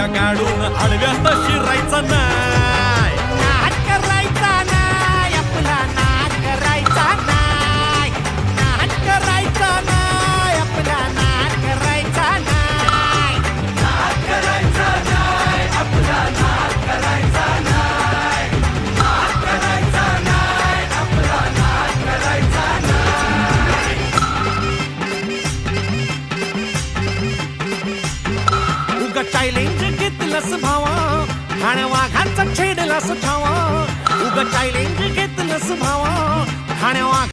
उड्या काढून आडव्यात शिरायचं नाही. नाद करायचा नाही, आपला नाद करायचा नाही. नाद करायचा नाही, आपला नाद करायचा नाही. नाद करायचा नाही, आपला नाद करायचा नाही. नाद करायचा नाही, आपला नाद करायचा नाही. उगा चॅलेंज घेतलंस भावा, ठाण्या वाघाचा छेडलास ठावा. उगा चॅलेंज घेतलंस भावा, ठाण्या वाघ